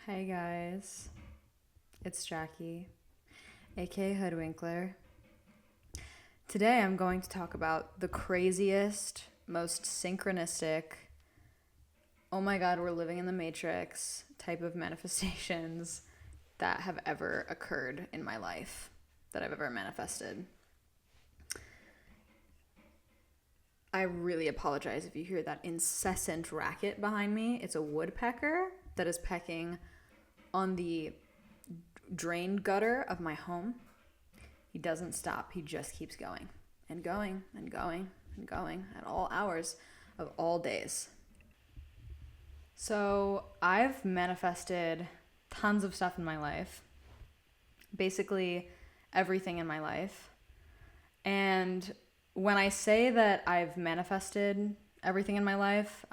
Hey guys, it's Jackie, aka Hoodwinkler. Today I'm going to talk about the craziest, most synchronistic, oh my god, we're living in the Matrix type of manifestations that have ever occurred in my life, that I've ever manifested. I really apologize if you hear that incessant racket behind me. It's a woodpecker that is pecking on the drain gutter of my home. He doesn't stop. He just keeps going and going and going and going at all hours of all days. So I've manifested tons of stuff in my life, basically everything in my life. And when I say that I've manifested everything in my life,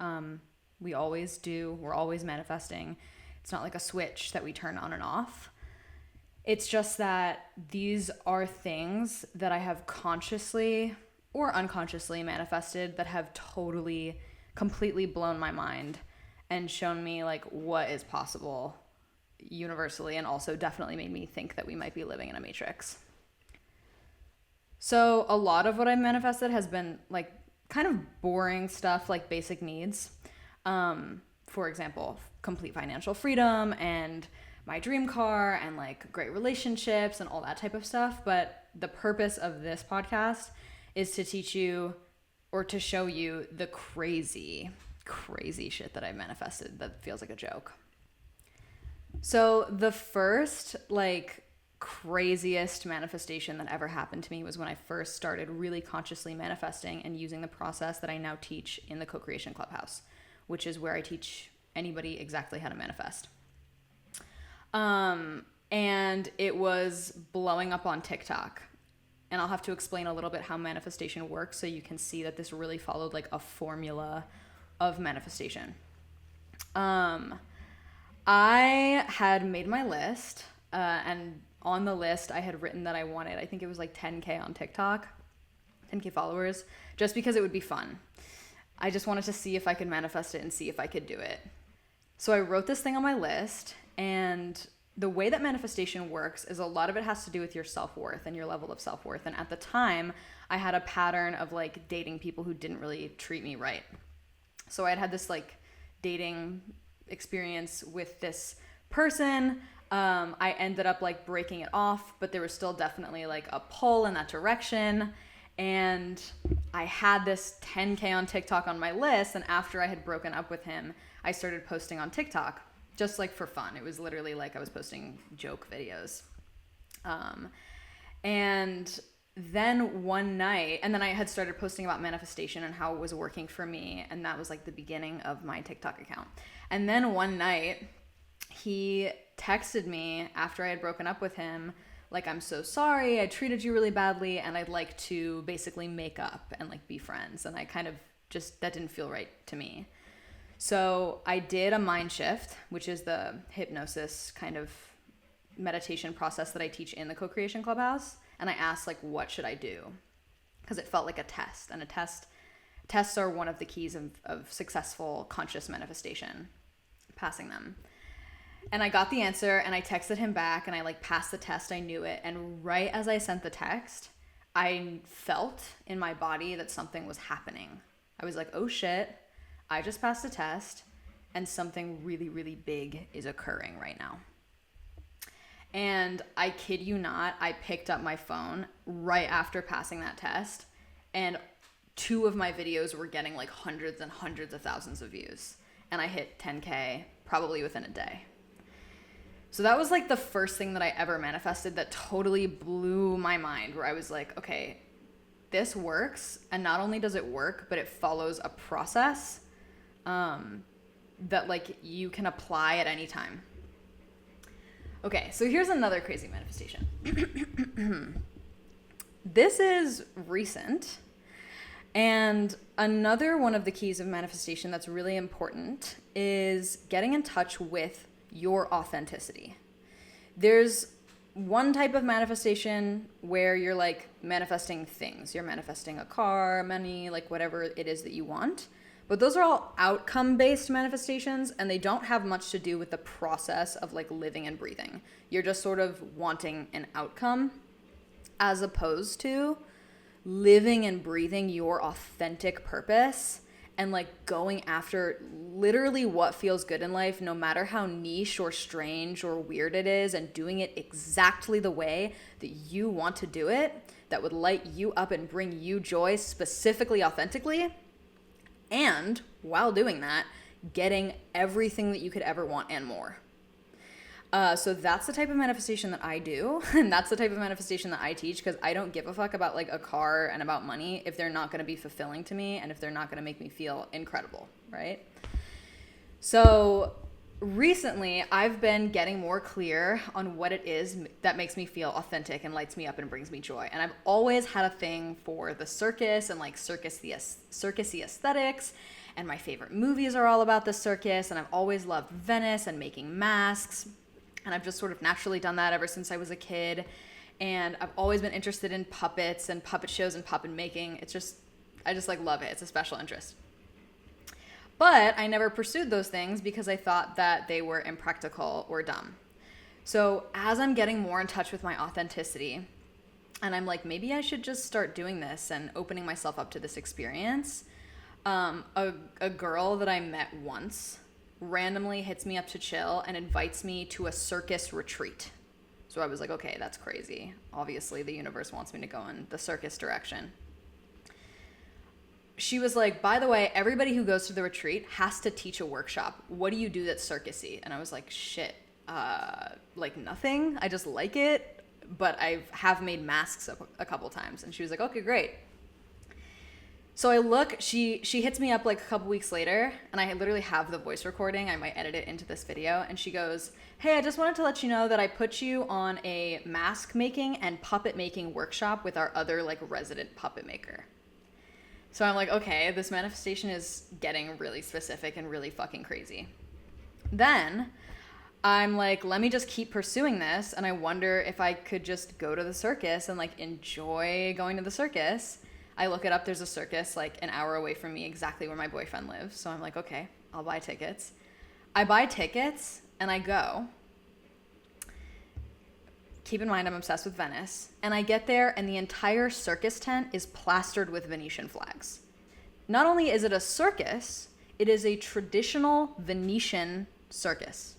we always do. We're always manifesting. It's not like a switch that we turn on and off. It's just that these are things that I have consciously or unconsciously manifested that have totally, completely blown my mind and shown me like what is possible universally, and also definitely made me think that we might be living in a matrix. So a lot of what I've manifested has been like kind of boring stuff, like basic needs. For example, complete financial freedom and my dream car and like great relationships and all that type of stuff. But the purpose of this podcast is to teach you or to show you the crazy, crazy shit that I manifested that feels like a joke. So the first like craziest manifestation that ever happened to me was when I first started really consciously manifesting and using the process that I now teach in the Co-Creation Clubhouse, which is where I teach anybody exactly how to manifest. And it was blowing up on TikTok. And I'll have to explain a little bit how manifestation works so you can see that this really followed like a formula of manifestation. I had made my list, and on the list I had written that I wanted, I think it was like 10K on TikTok, 10K followers, just because it would be fun. I just wanted to see if I could manifest it and see if I could do it. So I wrote this thing on my list, and the way that manifestation works is a lot of it has to do with your self-worth and your level of self-worth. And at the time, I had a pattern of like dating people who didn't really treat me right. So I had this like dating experience with this person. I ended up like breaking it off, but there was still definitely like a pull in that direction. And I had this 10K on TikTok on my list, and after I had broken up with him, I started posting on TikTok, just like for fun. It was literally like I was posting joke videos. And then one night, and then I had started posting about manifestation and how it was working for me, and that was like the beginning of my TikTok account. And then one night, he texted me after I had broken up with him, like, I'm so sorry, I treated you really badly, and I'd like to basically make up and like be friends. And I kind of just, that didn't feel right to me. So I did a mind shift, which is the hypnosis kind of meditation process that I teach in the Co-Creation Clubhouse. And I asked like, what should I do? Because it felt like a test, and tests are one of the keys of successful conscious manifestation, passing them. And I got the answer, and I texted him back, and I like passed the test. I knew it. And right as I sent the text, I felt in my body that something was happening. I was like, oh shit, I just passed a test, and something really, really big is occurring right now. And I kid you not, I picked up my phone right after passing that test, and 2 of my videos were getting like hundreds and hundreds of thousands of views. And I hit 10K probably within a day. So that was like the first thing that I ever manifested that totally blew my mind, where I was like, okay, this works. And not only does it work, but it follows a process that like you can apply at any time. Okay, so here's another crazy manifestation. This is recent. And another one of the keys of manifestation that's really important is getting in touch with your authenticity. There's one type of manifestation where you're like manifesting things. You're manifesting a car, money, like whatever it is that you want. But those are all outcome-based manifestations, and they don't have much to do with the process of like living and breathing. You're just sort of wanting an outcome as opposed to living and breathing your authentic purpose and like going after literally what feels good in life, no matter how niche or strange or weird it is, and doing it exactly the way that you want to do it, that would light you up and bring you joy specifically, authentically. And while doing that, getting everything that you could ever want and more. So that's the type of manifestation that I do. And that's the type of manifestation that I teach, because I don't give a fuck about like a car and about money if they're not going to be fulfilling to me and if they're not going to make me feel incredible, right? So recently I've been getting more clear on what it is that makes me feel authentic and lights me up and brings me joy. And I've always had a thing for the circus and like circusy aesthetics. And my favorite movies are all about the circus. And I've always loved Venice and making masks. And I've just sort of naturally done that ever since I was a kid. And I've always been interested in puppets and puppet shows and puppet making. I just like love it. It's a special interest. But I never pursued those things because I thought that they were impractical or dumb. So as I'm getting more in touch with my authenticity, and I'm like, maybe I should just start doing this and opening myself up to this experience, a girl that I met once randomly hits me up to chill and invites me to a circus retreat. So I was like, okay, that's crazy. Obviously, the universe wants me to go in the circus direction. She was like, by the way, everybody who goes to the retreat has to teach a workshop. What do you do that's circusy? And I was like, shit, like nothing. I just like it, but I have made masks a couple times. And she was like, okay, great. So I look, she hits me up like a couple weeks later, and I literally have the voice recording. I might edit it into this video. And she goes, hey, I just wanted to let you know that I put you on a mask making and puppet making workshop with our other like resident puppet maker. So I'm like, okay, this manifestation is getting really specific and really fucking crazy. Then I'm like, let me just keep pursuing this. And I wonder if I could just go to the circus and like enjoy going to the circus. I look it up. There's a circus like an hour away from me, exactly where my boyfriend lives. So I'm like, okay, I'll buy tickets. I buy tickets and I go. Keep in mind, I'm obsessed with Venice. And I get there and the entire circus tent is plastered with Venetian flags. Not only is it a circus, it is a traditional Venetian circus.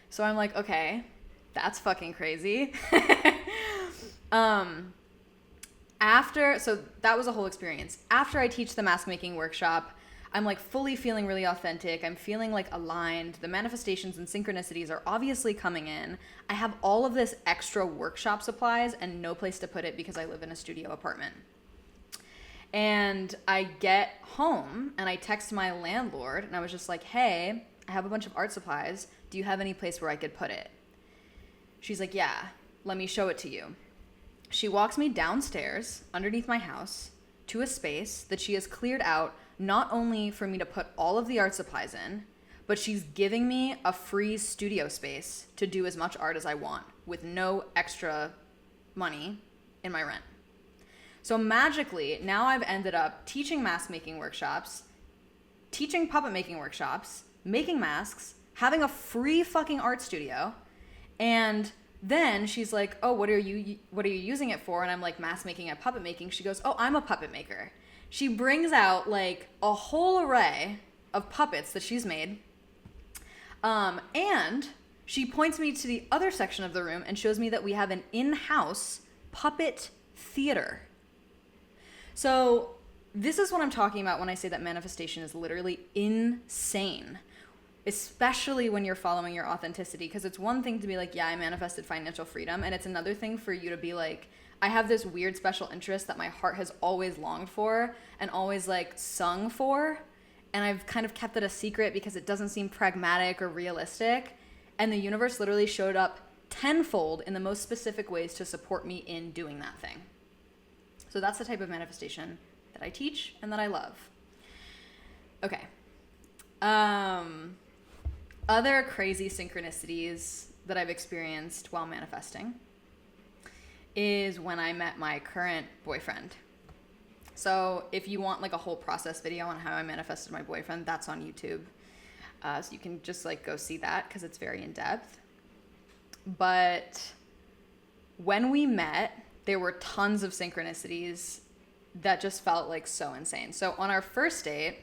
So I'm like, okay, that's fucking crazy. So that was a whole experience. After I teach the mask making workshop, I'm like fully feeling really authentic. I'm feeling like aligned. The manifestations and synchronicities are obviously coming in. I have all of this extra workshop supplies and no place to put it because I live in a studio apartment. And I get home and I text my landlord and I was just like, hey, I have a bunch of art supplies. Do you have any place where I could put it? She's like, yeah, let me show it to you. She walks me downstairs underneath my house to a space that she has cleared out not only for me to put all of the art supplies in, but she's giving me a free studio space to do as much art as I want with no extra money in my rent. So magically, now I've ended up teaching mask making workshops, teaching puppet making workshops, making masks, having a free fucking art studio, and then she's like, oh, what are you using it for? And I'm like, mask making and puppet making. She goes, oh, I'm a puppet maker. She brings out like a whole array of puppets that she's made. And she points me to the other section of the room and shows me that we have an in-house puppet theater. So this is what I'm talking about when I say that manifestation is literally insane. Especially when you're following your authenticity, because it's one thing to be like, yeah, I manifested financial freedom, and it's another thing for you to be like, I have this weird special interest that my heart has always longed for and always like sung for, and I've kind of kept it a secret because it doesn't seem pragmatic or realistic, and the universe literally showed up tenfold in the most specific ways to support me in doing that thing. So that's the type of manifestation that I teach and that I love. Okay. Other crazy synchronicities that I've experienced while manifesting is when I met my current boyfriend. So if you want like a whole process video on how I manifested my boyfriend, that's on YouTube. So you can just like go see that because it's very in depth. But when we met, there were tons of synchronicities that just felt like so insane. So on our first date,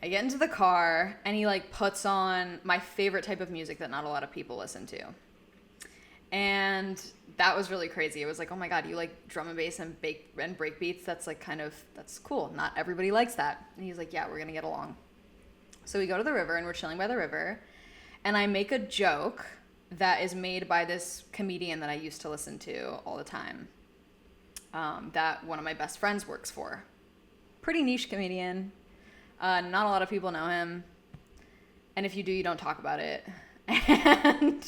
I get into the car and he like puts on my favorite type of music that not a lot of people listen to. And that was really crazy. It was like, oh my God, you like drum and bass and break beats? That's like that's cool. Not everybody likes that. And he's like, yeah, we're going to get along. So we go to the river and we're chilling by the river. And I make a joke that is made by this comedian that I used to listen to all the time. That one of my best friends works for. Pretty niche comedian. Not a lot of people know him. And if you do, you don't talk about it. And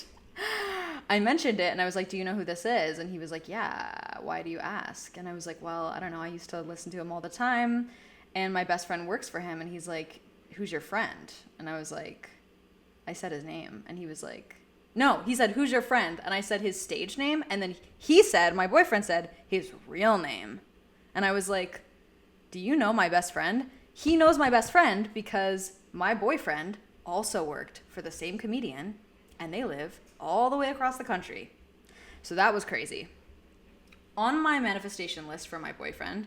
I mentioned it and I was like, do you know who this is? And he was like, yeah, why do you ask? And I was like, well, I don't know. I used to listen to him all the time. And my best friend works for him. And he's like, who's your friend? And I was like, I said his name. And he was like, no, he said, who's your friend? And I said his stage name. And then he said, my boyfriend said his real name. And I was like, do you know my best friend? He knows my best friend because my boyfriend also worked for the same comedian and they live all the way across the country. So that was crazy. On my manifestation list for my boyfriend,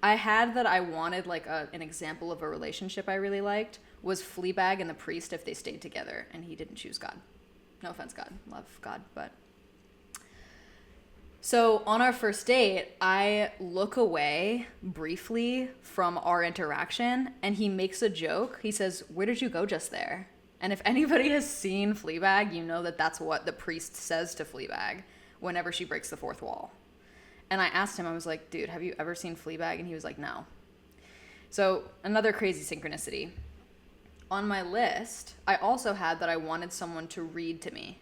I had that I wanted like an example of a relationship I really liked was Fleabag and the priest if they stayed together, and he didn't choose God. No offense, God. Love God, but... So on our first date, I look away briefly from our interaction, and he makes a joke. He says, where did you go just there? And if anybody has seen Fleabag, you know that that's what the priest says to Fleabag whenever she breaks the fourth wall. And I asked him, I was like, dude, have you ever seen Fleabag? And he was like, no. So another crazy synchronicity. On my list, I also had that I wanted someone to read to me.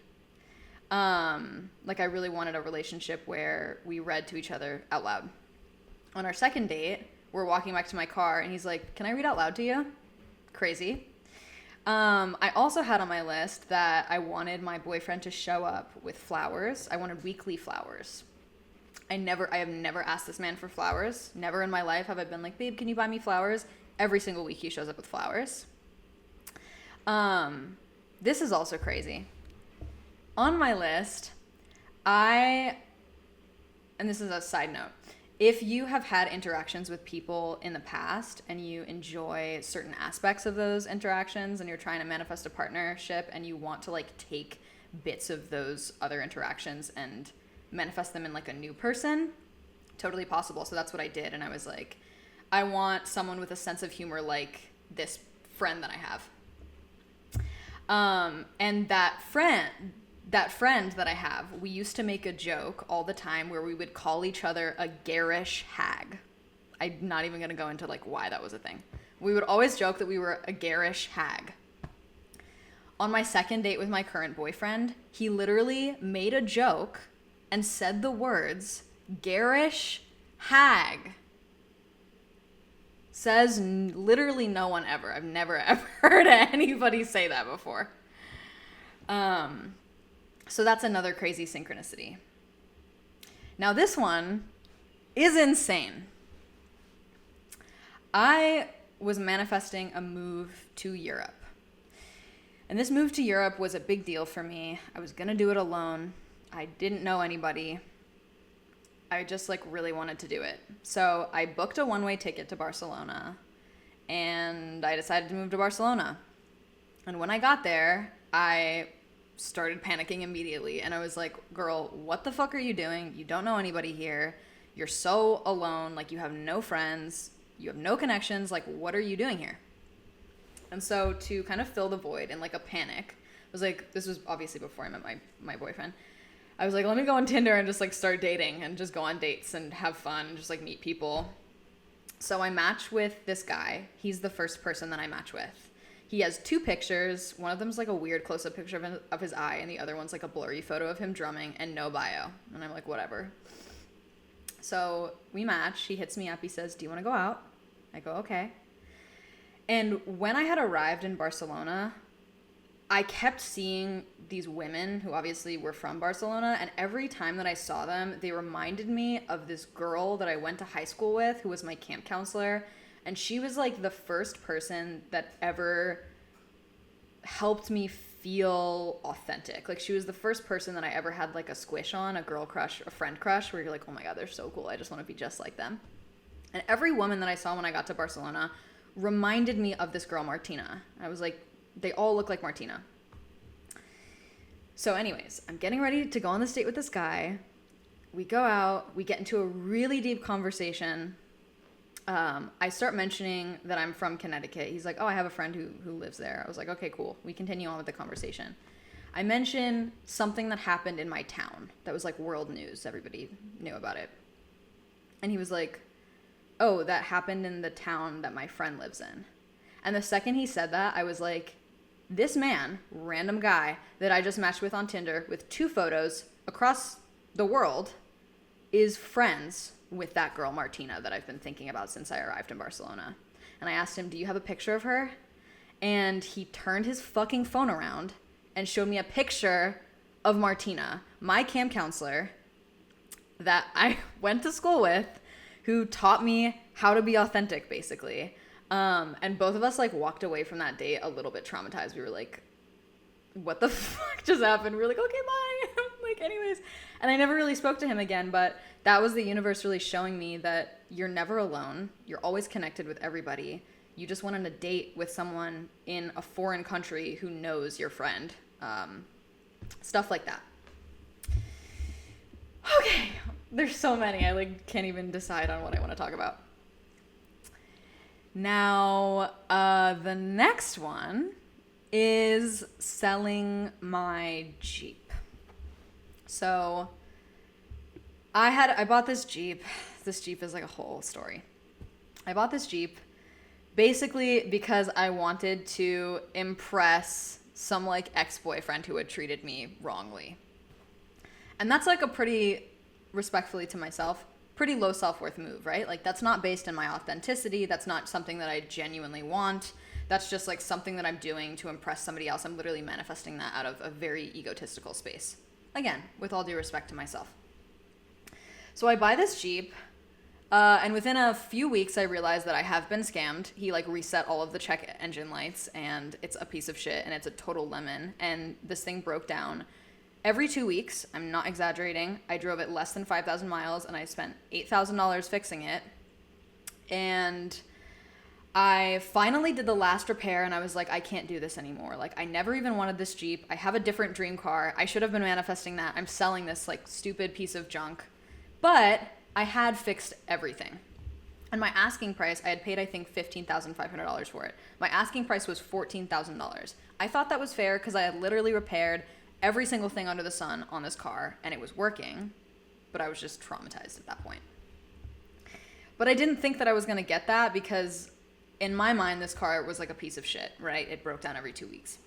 Like I really wanted a relationship where we read to each other out loud. On our second date, we're walking back to my car and he's like, can I read out loud to you? Crazy. I also had on my list that I wanted my boyfriend to show up with flowers. I wanted weekly flowers. I have never asked this man for flowers. Never in my life have I been like, babe, can you buy me flowers? Every single week he shows up with flowers. This is also crazy. On my list, and this is a side note, if you have had interactions with people in the past and you enjoy certain aspects of those interactions and you're trying to manifest a partnership and you want to like take bits of those other interactions and manifest them in like a new person, totally possible. So that's what I did. And I was like, I want someone with a sense of humor like this friend that I have. And that friend that I have, we used to make a joke all the time where we would call each other a garish hag. I'm not even going to go into like why that was a thing. We would always joke that we were a garish hag. On my second date with my current boyfriend, he literally made a joke and said the words garish hag. Says literally no one ever. I've never ever heard anybody say that before. So that's another crazy synchronicity. Now this one is insane. I was manifesting a move to Europe. And this move to Europe was a big deal for me. I was going to do it alone. I didn't know anybody. I just like really wanted to do it. So I booked a one-way ticket to Barcelona and I decided to move to Barcelona. And when I got there, I started panicking immediately. And I was like, girl, what the fuck are you doing? You don't know anybody here. You're so alone. Like you have no friends. You have no connections. Like what are you doing here? And so to kind of fill the void in like a panic, I was like, this was obviously before I met my boyfriend. I was like, let me go on Tinder and just like start dating and just go on dates and have fun and just like meet people. So I match with this guy. He's the first person that I match with. He has two pictures. One of them's like a weird close-up picture of his eye, and the other one's like a blurry photo of him drumming and no bio. And I'm like, whatever. So we match. He hits me up. He says, do you want to go out? I go, okay. And when I had arrived in Barcelona, I kept seeing these women who obviously were from Barcelona, and every time that I saw them, they reminded me of this girl that I went to high school with who was my camp counselor, and she was like the first person that ever helped me feel authentic. Like, she was the first person that I ever had like a squish on, a girl crush, a friend crush, where you're like, oh my God, they're so cool. I just want to be just like them. And every woman that I saw when I got to Barcelona reminded me of this girl, Martina. I was like, they all look like Martina. So anyways, I'm getting ready to go on this date with this guy. We go out, we get into a really deep conversation. I start mentioning that I'm from Connecticut. He's like, oh, I have a friend who lives there. I was like, okay, cool. We continue on with the conversation. I mention something that happened in my town that was like world news. Everybody knew about it. And he was like, oh, that happened in the town that my friend lives in. And the second he said that, I was like, this man, random guy that I just matched with on Tinder with 2 photos across the world, is friends with that girl Martina that I've been thinking about since I arrived in Barcelona. And I asked him, do you have a picture of her? And he turned his fucking phone around and showed me a picture of Martina, my camp counselor that I went to school with, who taught me how to be authentic, basically. And both of us like walked away from that date a little bit traumatized. We were like, what the fuck just happened? We were like, okay, bye. Like, anyways. And I never really spoke to him again, but that was the universe really showing me that you're never alone. You're always connected with everybody. You just went on a date with someone in a foreign country who knows your friend. Stuff like that. Okay. There's so many. I like can't even decide on what I want to talk about. Now, the next one is selling my Jeep. So I bought this Jeep. This Jeep is like a whole story. I bought this Jeep basically because I wanted to impress some like ex-boyfriend who had treated me wrongly. And that's like a pretty, respectfully to myself, pretty low self-worth move, right? Like, that's not based in my authenticity. That's not something that I genuinely want. That's just like something that I'm doing to impress somebody else. I'm literally manifesting that out of a very egotistical space. Again, with all due respect to myself. So I buy this Jeep, and within a few weeks I realized that I have been scammed. He like reset all of the check engine lights, and it's a piece of shit, and it's a total lemon, and this thing broke down. Every 2 weeks, I'm not exaggerating, I drove it less than 5,000 miles, and I spent $8,000 fixing it. And I finally did the last repair, and I was like, I can't do this anymore. Like, I never even wanted this Jeep. I have a different dream car. I should have been manifesting that. I'm selling this like stupid piece of junk. But I had fixed everything. And my asking price, I had paid, I think, $15,500 for it. My asking price was $14,000. I thought that was fair because I had literally repaired every single thing under the sun on this car, and it was working, but I was just traumatized at that point. But I didn't think that I was going to get that because in my mind, this car was like a piece of shit, right? It broke down every 2 weeks.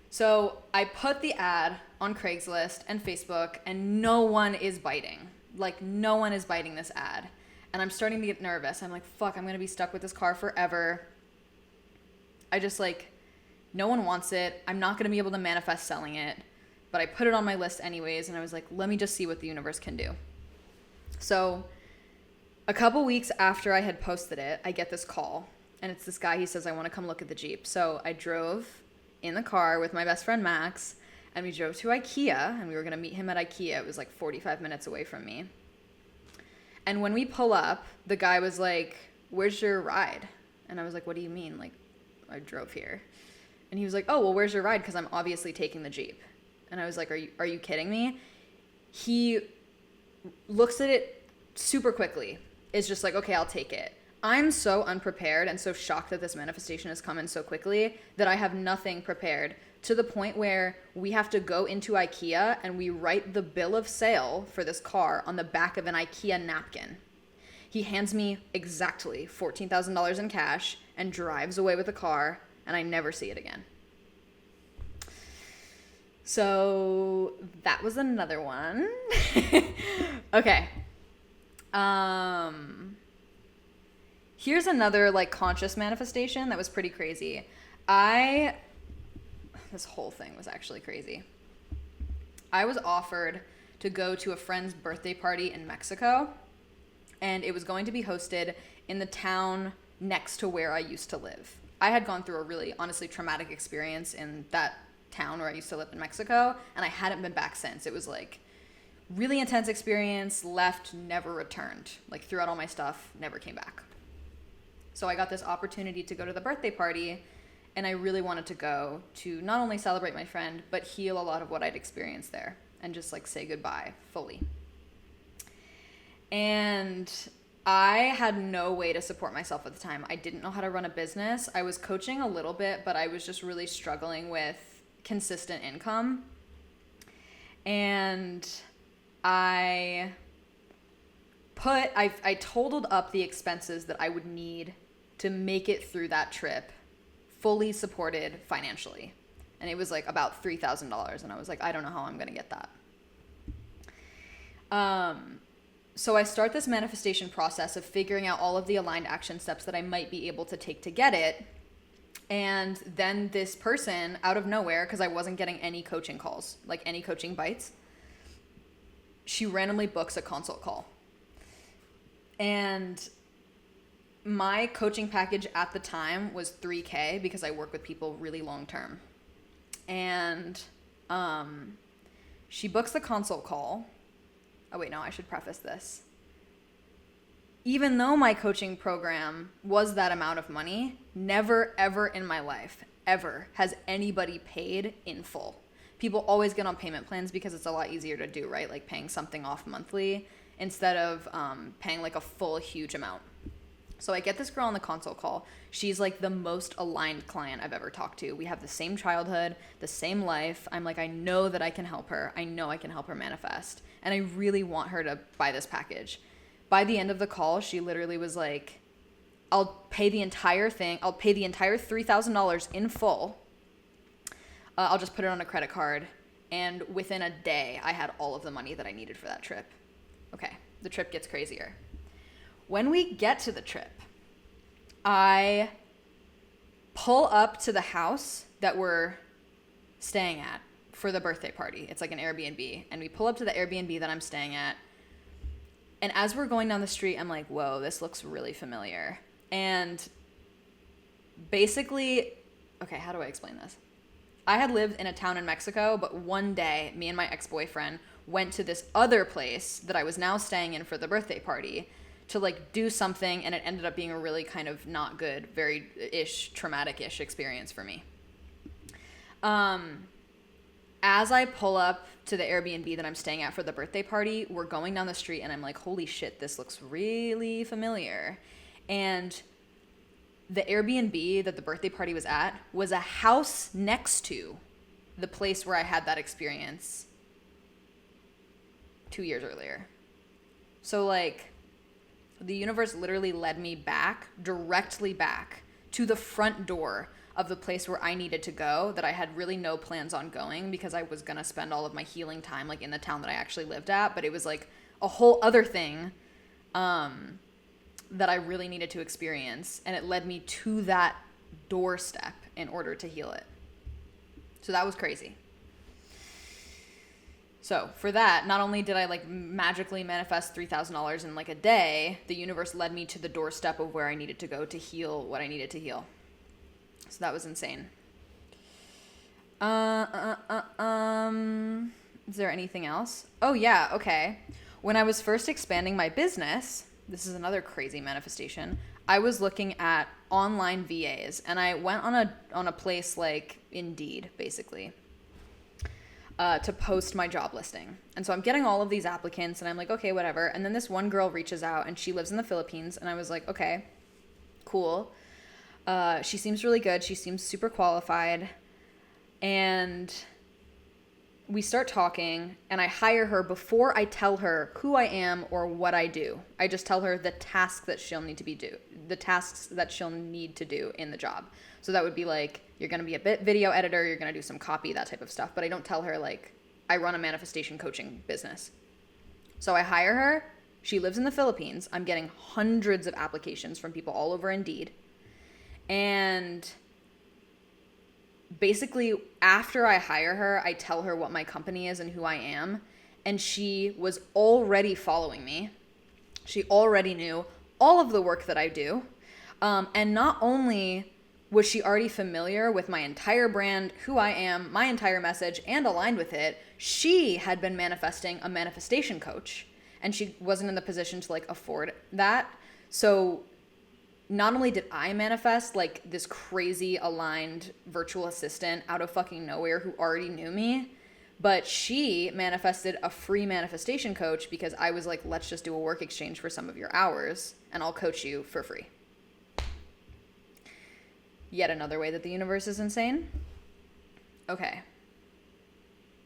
So I put the ad on Craigslist and Facebook, and no one is biting. Like, no one is biting this ad. And I'm starting to get nervous. I'm like, fuck, I'm going to be stuck with this car forever. I just like, no one wants it. I'm not going to be able to manifest selling it. But I put it on my list anyways, and I was like, let me just see what the universe can do. So a couple weeks after I had posted it, I get this call. And it's this guy. He says, I want to come look at the Jeep. So I drove in the car with my best friend Max, and we drove to IKEA, and we were going to meet him at IKEA. It was like 45 minutes away from me. And when we pull up, the guy was like, where's your ride? And I was like, what do you mean? Like, I drove here. And he was like, oh, well, where's your ride? Because I'm obviously taking the Jeep. And I was like, are you kidding me? He looks at it super quickly. Is just like, okay, I'll take it. I'm so unprepared and so shocked that this manifestation has come in so quickly that I have nothing prepared, to the point where we have to go into IKEA and we write the bill of sale for this car on the back of an IKEA napkin. He hands me exactly $14,000 in cash and drives away with the car, and I never see it again. So that was another one. Okay. Here's another like conscious manifestation that was pretty crazy. I this whole thing was actually crazy. I was offered to go to a friend's birthday party in Mexico, and it was going to be hosted in the town next to where I used to live. I had gone through a really, honestly, traumatic experience in that town where I used to live in Mexico, and I hadn't been back since. It was like really intense experience, left, never returned. Like threw out all my stuff, never came back. So I got this opportunity to go to the birthday party, and I really wanted to go to not only celebrate my friend, but heal a lot of what I'd experienced there and just like say goodbye fully. And I had no way to support myself at the time. I didn't know how to run a business. I was coaching a little bit, but I was just really struggling with consistent income. And I totaled up the expenses that I would need to make it through that trip fully supported financially. And it was like about $3,000. And I was like, I don't know how I'm going to get that. So I start this manifestation process of figuring out all of the aligned action steps that I might be able to take to get it. And then this person out of nowhere, because I wasn't getting any coaching calls, like any coaching bites, she randomly books a consult call. And my coaching package at the time was $3,000 because I work with people really long term. And she books the consult call. Oh, wait, no, I should preface this. Even though my coaching program was that amount of money, never, ever in my life, ever has anybody paid in full. People always get on payment plans because it's a lot easier to do, right? Like paying something off monthly instead of paying like a full, huge amount. So I get this girl on the consult call. She's like the most aligned client I've ever talked to. We have the same childhood, the same life. I'm like, I know that I can help her. I know I can help her manifest. And I really want her to buy this package. By the end of the call, she literally was like, I'll pay the entire thing. I'll pay the entire $3,000 in full. I'll just put it on a credit card. And within a day, I had all of the money that I needed for that trip. Okay, the trip gets crazier. When we get to the trip, I pull up to the house that we're staying at for the birthday party. It's like an Airbnb. And we pull up to the Airbnb that I'm staying at. And as we're going down the street, I'm like, whoa, this looks really familiar. And basically, okay, how do I explain this? I had lived in a town in Mexico, but one day, me and my ex-boyfriend went to this other place that I was now staying in for the birthday party to like do something, and it ended up being a really kind of not good, very traumatic-ish experience for me. As I pull up to the Airbnb that I'm staying at for the birthday party, we're going down the street and I'm like, holy shit, this looks really familiar. And the Airbnb that the birthday party was at was a house next to the place where I had that experience 2 years earlier. So like, the universe literally led me directly back to the front door of the place where I needed to go that I had really no plans on going because I was going to spend all of my healing time like in the town that I actually lived at. But it was like a whole other thing that I really needed to experience. And it led me to that doorstep in order to heal it. So that was crazy. So for that, not only did I like magically manifest $3,000 in like a day, the universe led me to the doorstep of where I needed to go to heal what I needed to heal. So that was insane. Is there anything else? Oh yeah, okay. When I was first expanding my business, this is another crazy manifestation. I was looking at online VAs, and I went on a place like Indeed, basically. To post my job listing. And so I'm getting all of these applicants and I'm like, okay, whatever. And then this one girl reaches out and she lives in the Philippines. And I was like, okay, cool. She seems really good. She seems super qualified. And we start talking and I hire her before I tell her who I am or what I do. I just tell her the tasks that she'll need to do in the job. So that would be like, you're going to be a video editor, you're going to do some copy, that type of stuff. But I don't tell her like, I run a manifestation coaching business. So I hire her. She lives in the Philippines. I'm getting hundreds of applications from people all over Indeed. And basically, after I hire her, I tell her what my company is and who I am. And she was already following me. She already knew all of the work that I do. And not only was she already familiar with my entire brand, who I am, my entire message, and aligned with it, she had been manifesting a manifestation coach. And she wasn't in the position to like afford that. So not only did I manifest like this crazy aligned virtual assistant out of fucking nowhere who already knew me, but she manifested a free manifestation coach because I was like, let's just do a work exchange for some of your hours and I'll coach you for free. Yet another way that the universe is insane. Okay.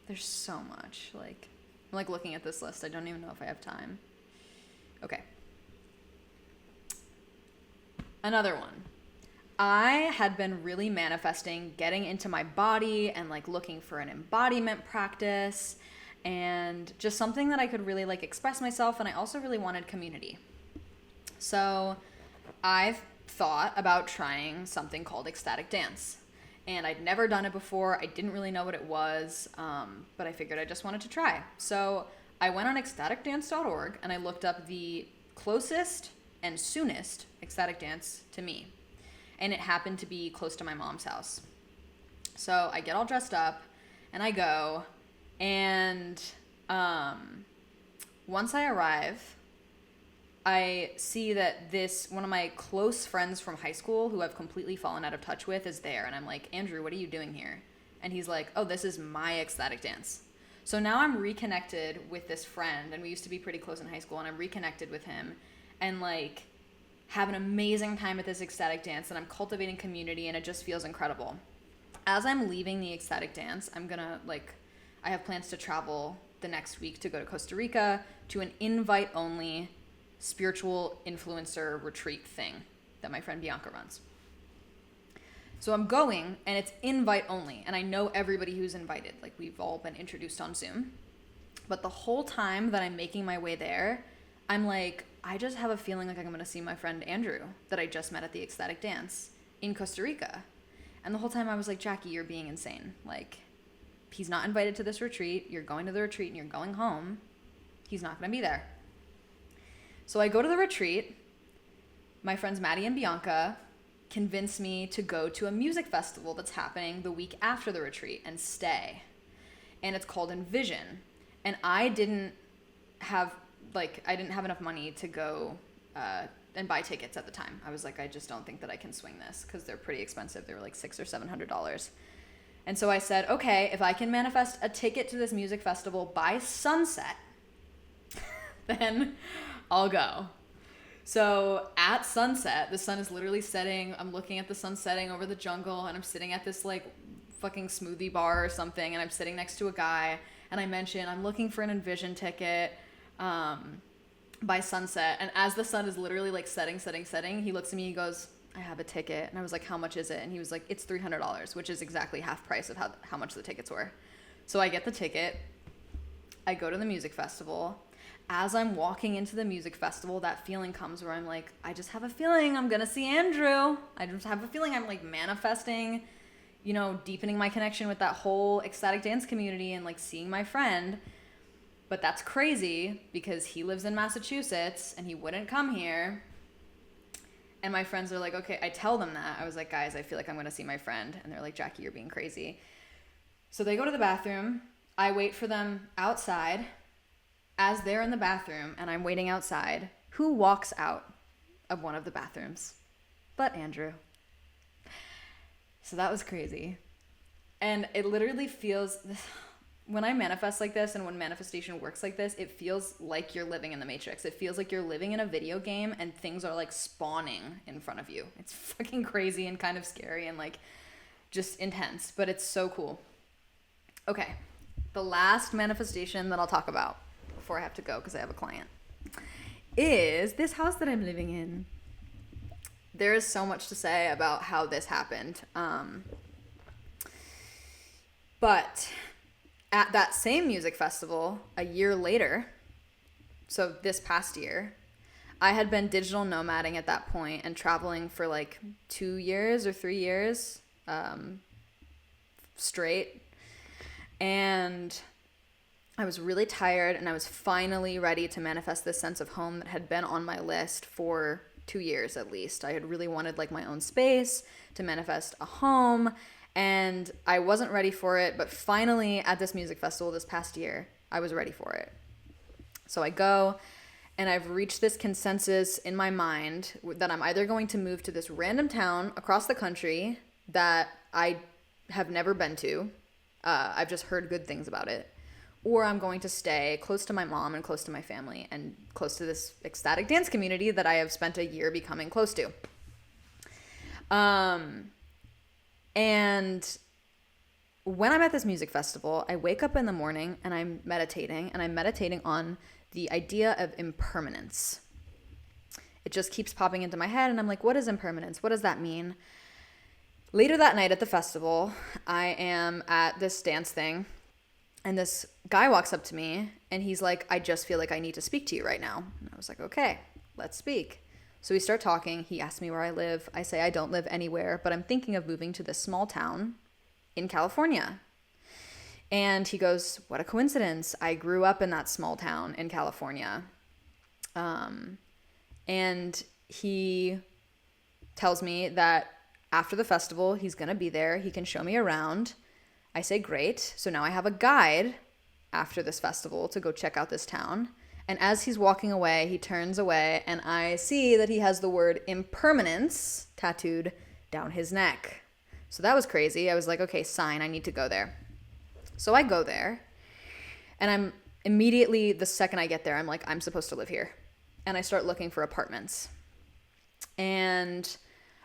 There's so much. Like, I'm like looking at this list. I don't even know if I have time. Okay. Another one. I had been really manifesting getting into my body and like looking for an embodiment practice and just something that I could really like express myself. And I also really wanted community. So I've thought about trying something called ecstatic dance. And I'd never done it before. I didn't really know what it was, but I figured I just wanted to try. So I went on ecstaticdance.org and I looked up the closest and soonest ecstatic dance to me. And it happened to be close to my mom's house. So I get all dressed up and I go. And once I arrive, I see that one of my close friends from high school who I've completely fallen out of touch with is there. And I'm like, Andrew, what are you doing here? And he's like, oh, this is my ecstatic dance. So now I'm reconnected with this friend, and we used to be pretty close in high school, and I'm reconnected with him and like have an amazing time at this ecstatic dance, and I'm cultivating community, and it just feels incredible. As I'm leaving the ecstatic dance, I have plans to travel the next week to go to Costa Rica to an invite-only spiritual influencer retreat thing that my friend Bianca runs. So I'm going and it's invite only, and I know everybody who's invited. Like, we've all been introduced on Zoom. But the whole time that I'm making my way there, I'm like, I just have a feeling like I'm going to see my friend Andrew that I just met at the ecstatic dance in Costa Rica. And the whole time I was like, Jackie, you're being insane. Like, he's not invited to this retreat. You're going to the retreat and you're going home. He's not going to be there. So I go to the retreat. My friends Maddie and Bianca convince me to go to a music festival that's happening the week after the retreat and stay. And it's called Envision. And I didn't have enough money to go and buy tickets at the time. I was like, I just don't think that I can swing this because they're pretty expensive. They were like $600 or $700. And so I said, okay, if I can manifest a ticket to this music festival by sunset, then I'll go. So at sunset, the sun is literally setting. I'm looking at the sun setting over the jungle, and I'm sitting at this like fucking smoothie bar or something, and I'm sitting next to a guy, and I mention I'm looking for an Envision ticket by sunset. And as the sun is literally like setting, he looks at me, he goes, I have a ticket. And I was like, how much is it? And he was like, it's $300, which is exactly half price of how much the tickets were. So I get the ticket. I go to the music festival. As I'm walking into the music festival, that feeling comes where I'm like, I just have a feeling I'm going to see Andrew. I just have a feeling I'm like manifesting, deepening my connection with that whole ecstatic dance community and like seeing my friend. But that's crazy because he lives in Massachusetts and he wouldn't come here. And my friends are like, okay, I tell them that. I was like, guys, I feel like I'm going to see my friend. And they're like, Jackie, you're being crazy. So they go to the bathroom. I wait for them outside. As they're in the bathroom and I'm waiting outside, who walks out of one of the bathrooms but Andrew? So that was crazy. And it literally feels, when I manifest like this and when manifestation works like this, it feels like you're living in the Matrix. It feels like you're living in a video game and things are like spawning in front of you. It's fucking crazy and kind of scary and like just intense, but it's so cool. Okay, the last manifestation that I'll talk about before I have to go because I have a client is this house that I'm living in. There is so much to say about how this happened. But at that same music festival, a year later, so this past year, I had been digital nomading at that point and traveling for like 2 years or 3 years. straight. And I was really tired, and I was finally ready to manifest this sense of home that had been on my list for 2 years at least. I had really wanted like my own space, to manifest a home, and I wasn't ready for it, but finally at this music festival this past year, I was ready for it. So I go, and I've reached this consensus in my mind that I'm either going to move to this random town across the country that I have never been to. I've just heard good things about it. Or I'm going to stay close to my mom and close to my family and close to this ecstatic dance community that I have spent a year becoming close to. And when I'm at this music festival, I wake up in the morning and I'm meditating on the idea of impermanence. It just keeps popping into my head, and I'm like, what is impermanence? What does that mean? Later that night at the festival, I am at this dance thing, and this guy walks up to me, and he's like, I just feel like I need to speak to you right now. And I was like, okay, let's speak. So we start talking. He asks me where I live. I say I don't live anywhere, but I'm thinking of moving to this small town in California. And he goes, what a coincidence. I grew up in that small town in California. And he tells me that after the festival, he's going to be there. He can show me around. I say, great. So now I have a guide after this festival to go check out this town. And as he's walking away, he turns away, and I see that he has the word impermanence tattooed down his neck. So that was crazy. I was like, okay, sign, I need to go there. So I go there, and I'm immediately, the second I get there, I'm like, I'm supposed to live here. And I start looking for apartments. And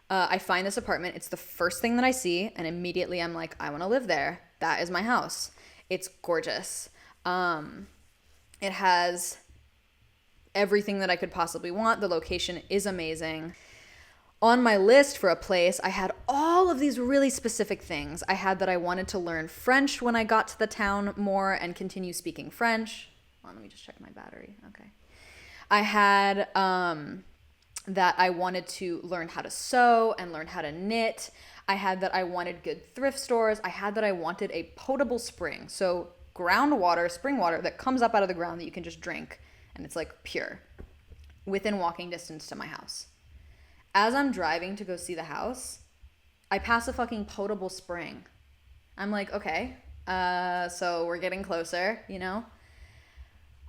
I find this apartment. It's the first thing that I see, and immediately I'm like, I want to live there. That is my house. It's gorgeous. It has everything that I could possibly want. The location is amazing. On my list for a place, I had all of these really specific things. I had that I wanted to learn French when I got to the town more and continue speaking French. Hold on, let me just check my battery. Okay. I had that I wanted to learn how to sew and learn how to knit. I had that I wanted good thrift stores. I had that I wanted a potable spring. So groundwater, spring water that comes up out of the ground that you can just drink, and it's like pure, within walking distance to my house. As I'm driving to go see the house, I pass a fucking potable spring. I'm like, okay, so we're getting closer, you know?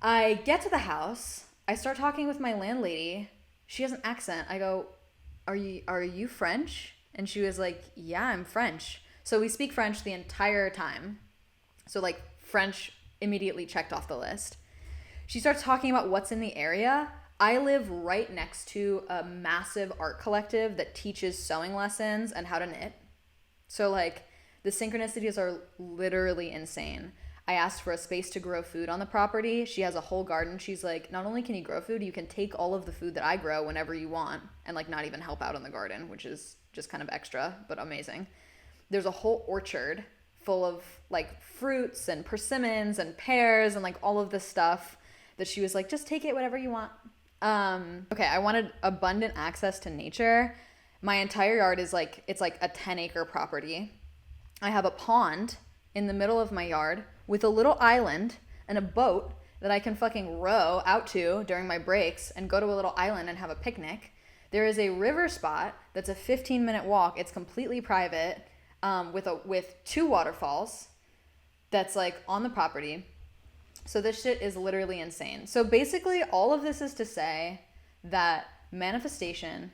I get to the house. I start talking with my landlady. She has an accent. I go, are you French? And she was like, yeah, I'm French. So we speak French the entire time. So like French immediately checked off the list. She starts talking about what's in the area. I live right next to a massive art collective that teaches sewing lessons and how to knit. So like the synchronicities are literally insane. I asked for a space to grow food on the property. She has a whole garden. She's like, not only can you grow food, you can take all of the food that I grow whenever you want and like not even help out in the garden, which is just kind of extra, but amazing. There's a whole orchard full of like fruits and persimmons and pears and like all of this stuff that she was like, just take it whatever you want. Okay, I wanted abundant access to nature. My entire yard is like, it's like a 10-acre property. I have a pond in the middle of my yard with a little island and a boat that I can fucking row out to during my breaks and go to a little island and have a picnic. There is a river spot that's a 15-minute walk. It's completely private, with 2 waterfalls that's like on the property. So this shit is literally insane. So basically all of this is to say that manifestation,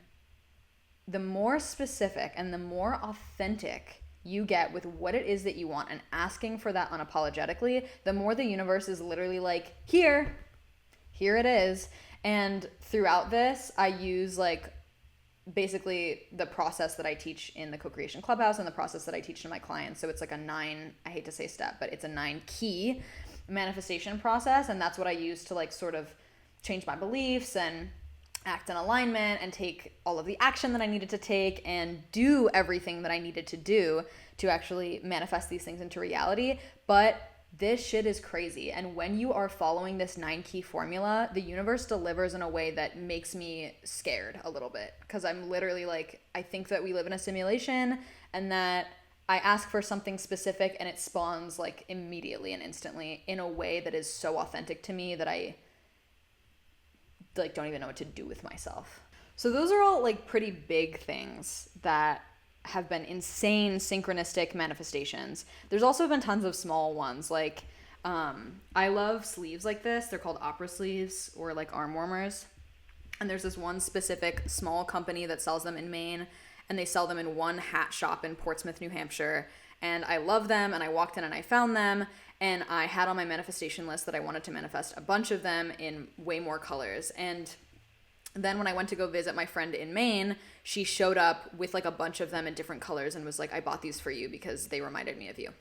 the more specific and the more authentic you get with what it is that you want and asking for that unapologetically, the more the universe is literally like, here it is. And throughout this, I use like basically the process that I teach in the Co-Creation Clubhouse and the process that I teach to my clients. So it's like a 9, I hate to say step, but it's a 9-key manifestation process. And that's what I use to like sort of change my beliefs and act in alignment and take all of the action that I needed to take and do everything that I needed to do to actually manifest these things into reality. But this shit is crazy. And when you are following this 9-key formula, the universe delivers in a way that makes me scared a little bit. Because I'm literally like, I think that we live in a simulation and that I ask for something specific and it spawns like immediately and instantly in a way that is so authentic to me that I like don't even know what to do with myself. So those are all like pretty big things that have been insane synchronistic manifestations. There's also been tons of small ones. Like I love sleeves like this. They're called opera sleeves or like arm warmers. And there's this one specific small company that sells them in Maine, and they sell them in one hat shop in Portsmouth, New Hampshire. And I love them, and I walked in and I found them, and I had on my manifestation list that I wanted to manifest a bunch of them in way more colors. And then when I went to go visit my friend in Maine, she showed up with like a bunch of them in different colors and was like, I bought these for you because they reminded me of you.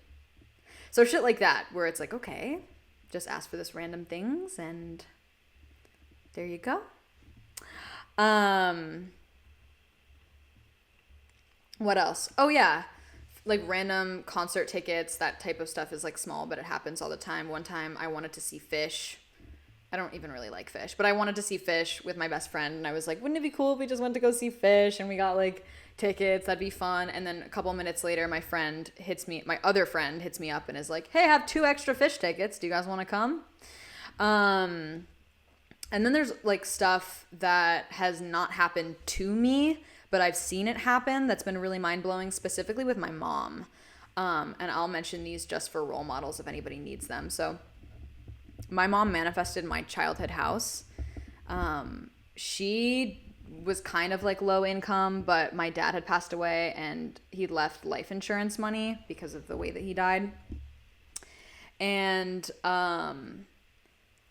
So shit like that, where it's like, okay, just ask for this random things and there you go. What else? Oh yeah, like random concert tickets, that type of stuff is like small, but it happens all the time. One time I wanted to see Fish. I don't even really like Fish, but I wanted to see Fish with my best friend, and I was like, wouldn't it be cool if we just went to go see Fish and we got like tickets? That'd be fun. And then a couple minutes later, my other friend hits me up and is like, hey, I have 2 extra Fish tickets. Do you guys want to come? And then there's like stuff that has not happened to me, but I've seen it happen that's been really mind-blowing, specifically with my mom. And I'll mention these just for role models if anybody needs them. So my mom manifested my childhood house. She was kind of like low income, but my dad had passed away and he'd left life insurance money because of the way that he died. And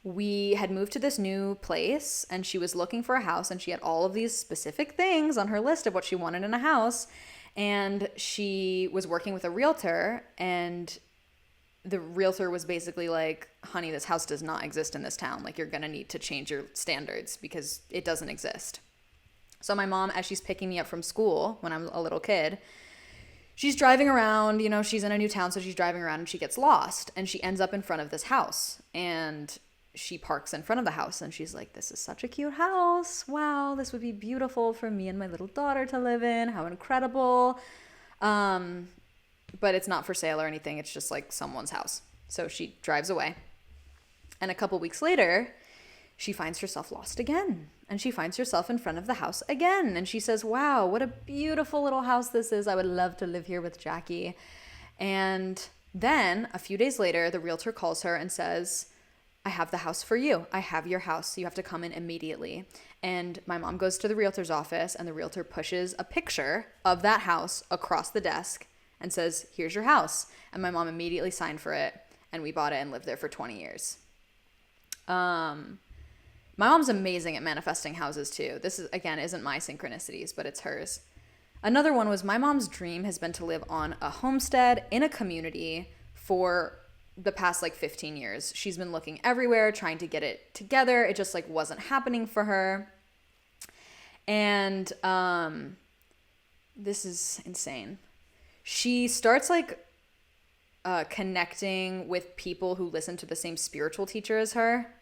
we had moved to this new place and she was looking for a house and she had all of these specific things on her list of what she wanted in a house. And she was working with a realtor, and the realtor was basically like, honey, this house does not exist in this town. Like, you're going to need to change your standards because it doesn't exist. So my mom, as she's picking me up from school when I'm a little kid, she's driving around, she's in a new town. So she's driving around and she gets lost and she ends up in front of this house, and she parks in front of the house and she's like, this is such a cute house. Wow, this would be beautiful for me and my little daughter to live in. How incredible. But it's not for sale or anything. It's just like someone's house. So she drives away. And a couple weeks later, she finds herself lost again. And she finds herself in front of the house again. And she says, wow, what a beautiful little house this is. I would love to live here with Jackie. And then a few days later, the realtor calls her and says, I have the house for you. I have your house. You have to come in immediately. And my mom goes to the realtor's office, and the realtor pushes a picture of that house across the desk and says, here's your house. And my mom immediately signed for it, and we bought it and lived there for 20 years. My mom's amazing at manifesting houses too. This is, again, isn't my synchronicities, but it's hers. Another one was my mom's dream has been to live on a homestead in a community for the past like 15 years. She's been looking everywhere, trying to get it together. It just like wasn't happening for her. And this is insane. She starts like connecting with people who listen to the same spiritual teacher as her.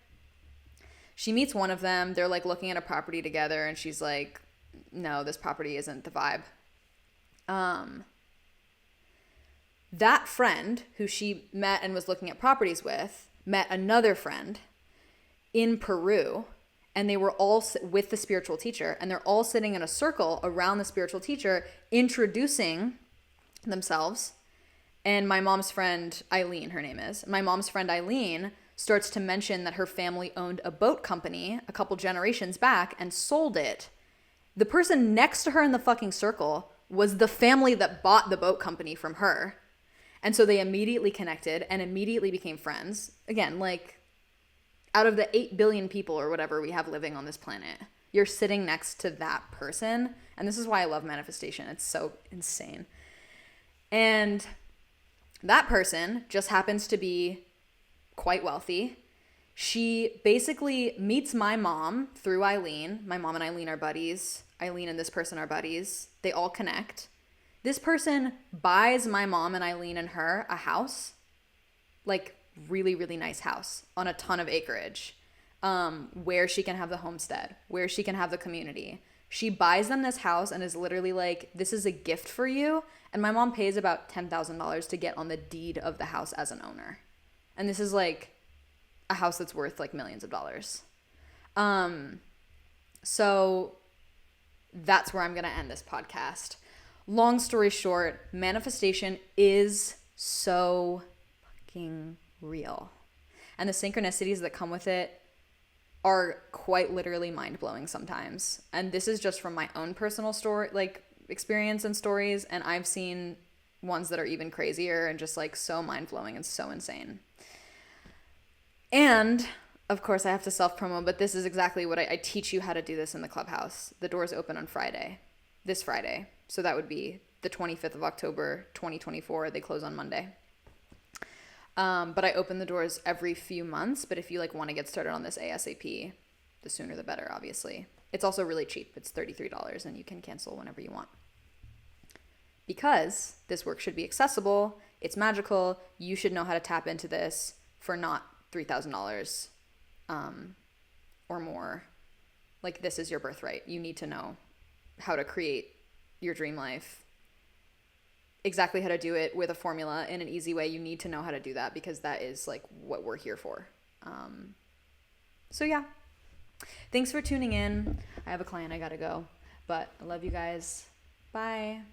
She meets one of them. They're like looking at a property together, and she's like, no, this property isn't the vibe. That friend who she met and was looking at properties with met another friend in Peru, and they were all with the spiritual teacher, and they're all sitting in a circle around the spiritual teacher introducing themselves. And my mom's friend, Eileen, her name is, my mom's friend Eileen starts to mention that her family owned a boat company a couple generations back and sold it. The person next to her in the fucking circle was the family that bought the boat company from her. And so they immediately connected and immediately became friends. Again, like, out of the 8 billion people or whatever we have living on this planet, you're sitting next to that person. And this is why I love manifestation. It's so insane. And that person just happens to be quite wealthy. She basically meets my mom through Eileen. My mom and Eileen are buddies. Eileen and this person are buddies. They all connect. This person buys my mom and Eileen and her a house, like really, really nice house on a ton of acreage, where she can have the homestead, where she can have the community. She buys them this house and is literally like, this is a gift for you. And my mom pays about $10,000 to get on the deed of the house as an owner. And this is like a house that's worth like millions of dollars. So that's where I'm going to end this podcast. Long story short, manifestation is so fucking real. And the synchronicities that come with it are quite literally mind-blowing sometimes. And this is just from my own personal story, like experience and stories. And I've seen ones that are even crazier and just like so mind-blowing and so insane. And of course I have to self-promo, but this is exactly what I teach you how to do this in the clubhouse. The doors open on this Friday. So that would be the 25th of October, 2024. They close on Monday. But I open the doors every few months. But if you like want to get started on this ASAP, the sooner the better, obviously. It's also really cheap. It's $33 and you can cancel whenever you want. Because this work should be accessible, it's magical, you should know how to tap into this for not $3,000 or more. Like, this is your birthright. You need to know how to create your dream life, exactly how to do it with a formula in an easy way. You need to know how to do that because that is like what we're here for. So yeah, thanks for tuning in. I have a client, I gotta go, but I love you guys. Bye.